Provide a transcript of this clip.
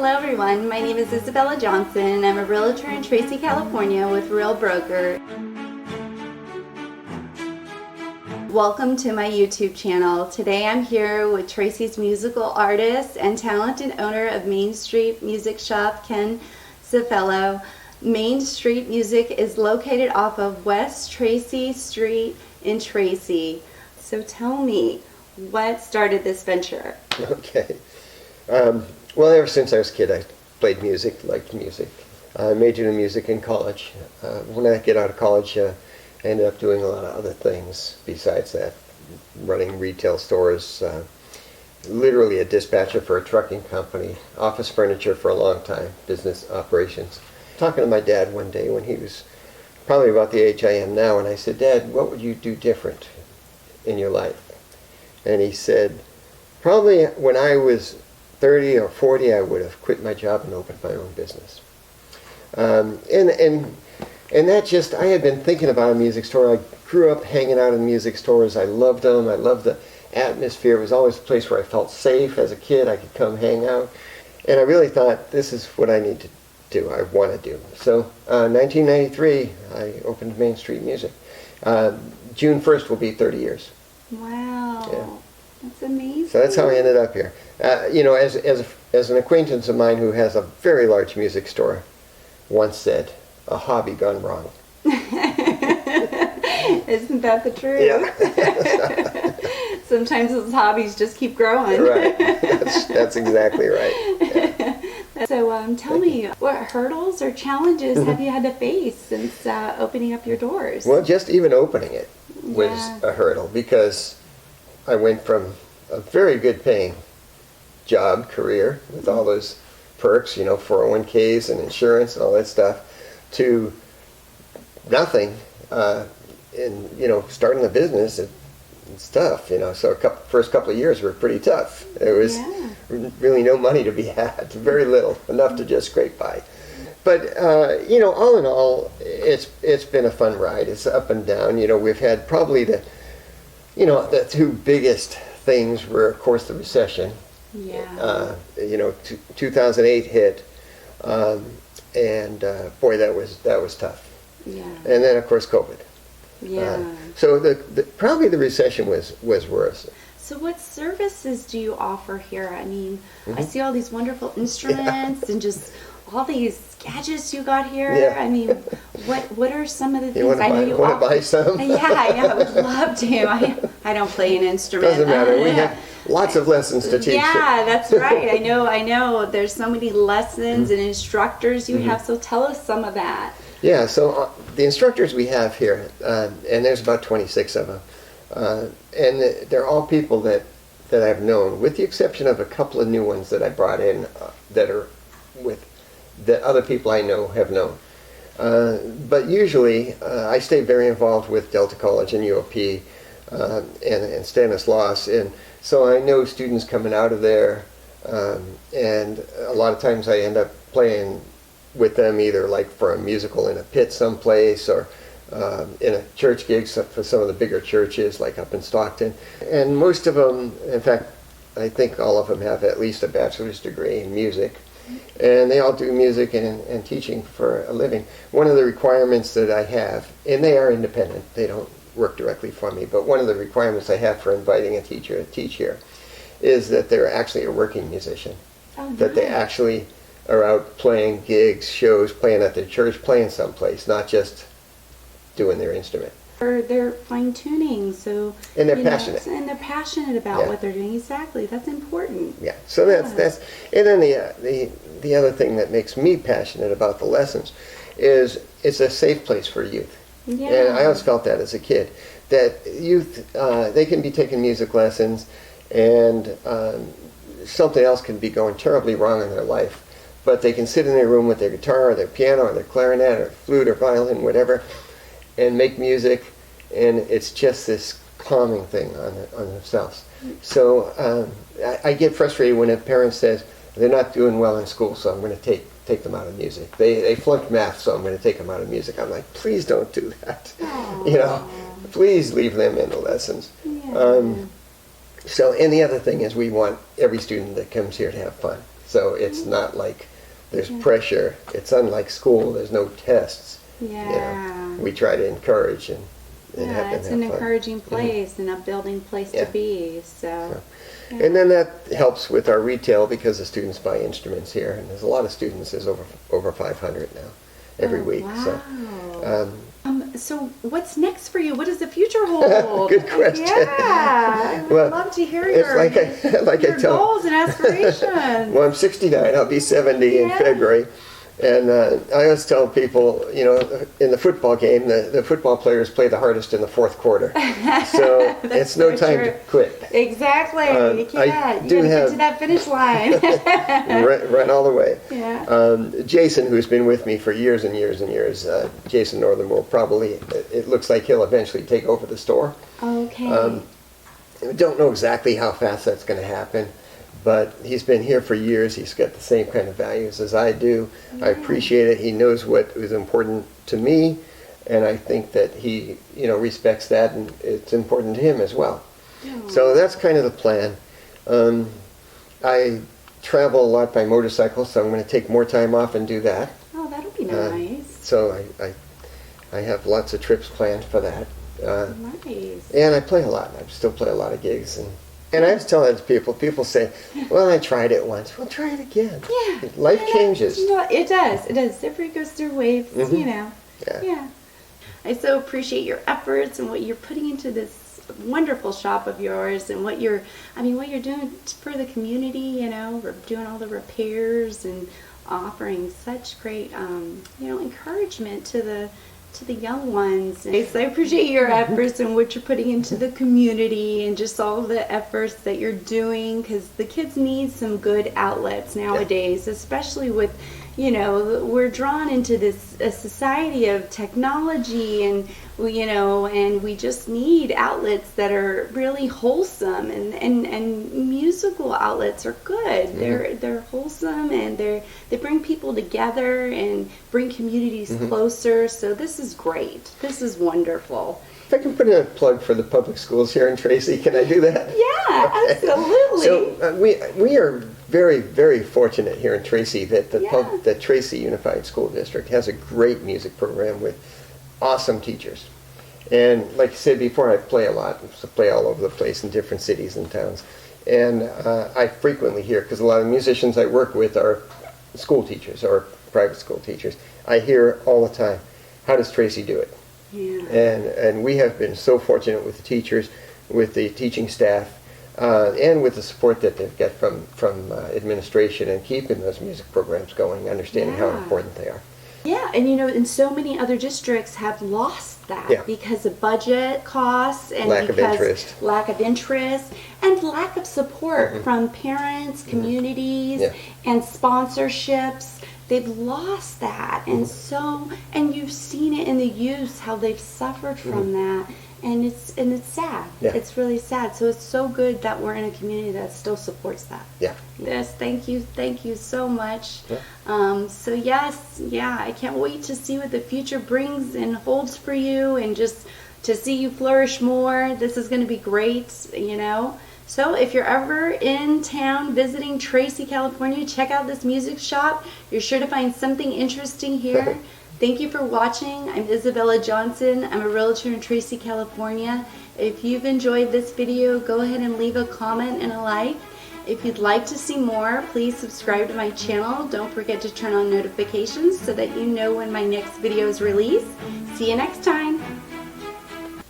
Hello everyone, my name is Isabella Johnson. I'm a realtor in Tracy, California with Real Broker. Welcome to my YouTube channel. Today I'm here with Tracy's musical artist and talented owner of Main Street Music Shop, Ken Zaffello. Main Street Music is located off of West Tracy Street in Tracy. So tell me, what started this venture? Okay. Well, ever since I was a kid, I played music, liked music. I majored in music in college. When I get out of college, I ended up doing a lot of other things besides that, running retail stores, literally a dispatcher for a trucking company, office furniture for a long time, business operations. Talking to my dad one day when he was probably about the age I am now, and I said, "Dad, what would you do different in your life?" And he said, "Probably when I was 30 or 40, I would have quit my job and opened my own business." And that just, I had been thinking about a music store. I grew up hanging out in music stores. I loved them. I loved the atmosphere. It was always a place where I felt safe as a kid. I could come hang out. And I really thought, this is what I need to do, I want to do. So 1993, I opened Main Street Music. June 1st will be 30 years. Wow. Yeah. That's amazing. So that's how I ended up here. As an acquaintance of mine who has a very large music store once said, "A hobby gone wrong." Isn't that the truth? Yeah. Sometimes those hobbies just keep growing. Right. That's exactly right. Yeah. So tell me, what hurdles or challenges have you had to face since opening up your doors? Well, just even opening it was Yeah. a hurdle, because I went from a very good paying job, career, with all those perks, 401ks and insurance and all that stuff, to nothing, and starting a business. It's tough, so first couple of years were pretty tough. There was really no money to be had, very little, enough to just scrape by. But all in all, it's been a fun ride. It's up and down. We've had probably the two biggest things were, of course, the recession. Yeah. 2008 hit, and boy, that was tough. Yeah. And then, of course, COVID. Yeah. So probably the recession was worse. So what services do you offer here? I mean, I see all these wonderful instruments and just all these gadgets you got here. Yeah. I mean, what are some of the things You want I know to you buy, offer? buy some? Yeah, I would love to. I don't play an instrument. Doesn't matter. We have lots of lessons to teach. Yeah, that's right. I know. There's so many lessons and instructors you have. So tell us some of that. Yeah, so the instructors we have here, and there's about 26 of them, and they're all people that I've known, with the exception of a couple of new ones that I brought in that other people I know have known. But usually I stay very involved with Delta College and UOP and Stanislaus, and so I know students coming out of there, and a lot of times I end up playing with them, either like for a musical in a pit someplace, or in a church gig for some of the bigger churches like up in Stockton. And most of them, in fact, I think all of them have at least a bachelor's degree in music, and they all do music and teaching for a living. One of the requirements that I have, and they are independent, they don't work directly for me, but one of the requirements I have for inviting a teacher to teach here is that they're actually a working musician. Oh, That they actually are out playing gigs, shows, playing at their church, playing someplace, not just doing their instrument. Or they're fine tuning, so And they're passionate. And they're passionate about what they're doing. Exactly, that's important. Yeah. So that's and then the other thing that makes me passionate about the lessons is it's a safe place for youth. Yeah. And I always felt that as a kid, that youth they can be taking music lessons, and something else can be going terribly wrong in their life. But they can sit in their room with their guitar or their piano or their clarinet or flute or violin, whatever, and make music, and it's just this calming thing on themselves. So I get frustrated when a parent says they're not doing well in school, so I'm going to take them out of music. They flunked math, so I'm going to take them out of music. I'm like, please don't do that. Aww. Please leave them in the lessons. Yeah. So, and the other thing is we want every student that comes here to have fun. So it's not like there's pressure. It's unlike school. There's no tests. Yeah. We try to encourage and have them have it's an fun. encouraging place and uplifting place to be. So. Yeah. And then that helps with our retail because the students buy instruments here, and there's a lot of students. There's over 500 now every week. Wow. So what's next for you? What does the future hold? Good question. Yeah, I would love to hear your goals and aspirations. Well, I'm 69. I'll be 70 in February. And I always tell people, in the football game, the football players play the hardest in the fourth quarter. So it's no time to quit. Exactly. You can't. You got to get to that finish line. Run all the way. Yeah. Jason, who's been with me for years and years and years, Jason Northern will probably, it looks like he'll eventually take over the store. Okay. We don't know exactly how fast that's going to happen. But he's been here for years. He's got the same kind of values as I do. Yeah. I appreciate it. He knows what is important to me, and I think that he, respects that, and it's important to him as well. Yeah. So that's kind of the plan. I travel a lot by motorcycle, so I'm going to take more time off and do that. Oh, that'll be nice. So I have lots of trips planned for that. Nice. And I play a lot. I still play a lot of gigs. And I was telling people say, well, I tried it once. Well, try it again. Yeah. Life changes. It does. It does. Everybody goes through waves, Yeah. I so appreciate your efforts and what you're putting into this wonderful shop of yours and what you're doing for the community, we're doing all the repairs and offering such great, encouragement to the young ones. So I appreciate your efforts and what you're putting into the community and just all the efforts that you're doing, because the kids need some good outlets nowadays, especially with, we're drawn into a society of technology, and we just need outlets that are really wholesome, and musical outlets are good. They're wholesome, and they bring people together and bring communities closer. So this is great. This is wonderful. If I can put in a plug for the public schools here in Tracy, can I do that? Yeah, absolutely. So we are very, very fortunate here in Tracy that the Tracy Unified School District has a great music program with awesome teachers. And like I said before, I play a lot. I play all over the place in different cities and towns. And I frequently hear, because a lot of musicians I work with are school teachers or private school teachers, I hear all the time, how does Tracy do it? Yeah. And we have been so fortunate with the teachers, with the teaching staff, and with the support that they've got from administration and keeping those music programs going, understanding how important they are. Yeah, and and so many other districts have lost that because of budget costs and lack of interest and lack of support from parents, communities, and sponsorships. They've lost that, and you've seen it in the youth how they've suffered from that, and it's sad. Yeah. It's really sad. So it's so good that we're in a community that still supports that. Yeah. Yes. Thank you so much. Yeah. So yes, I can't wait to see what the future brings and holds for you, and just to see you flourish more. This is going to be great. So if you're ever in town visiting Tracy, California, check out this music shop. You're sure to find something interesting here. Thank you for watching. I'm Isabella Johnson. I'm a realtor in Tracy, California. If you've enjoyed this video, go ahead and leave a comment and a like. If you'd like to see more, please subscribe to my channel. Don't forget to turn on notifications so that you know when my next video is released. See you next time.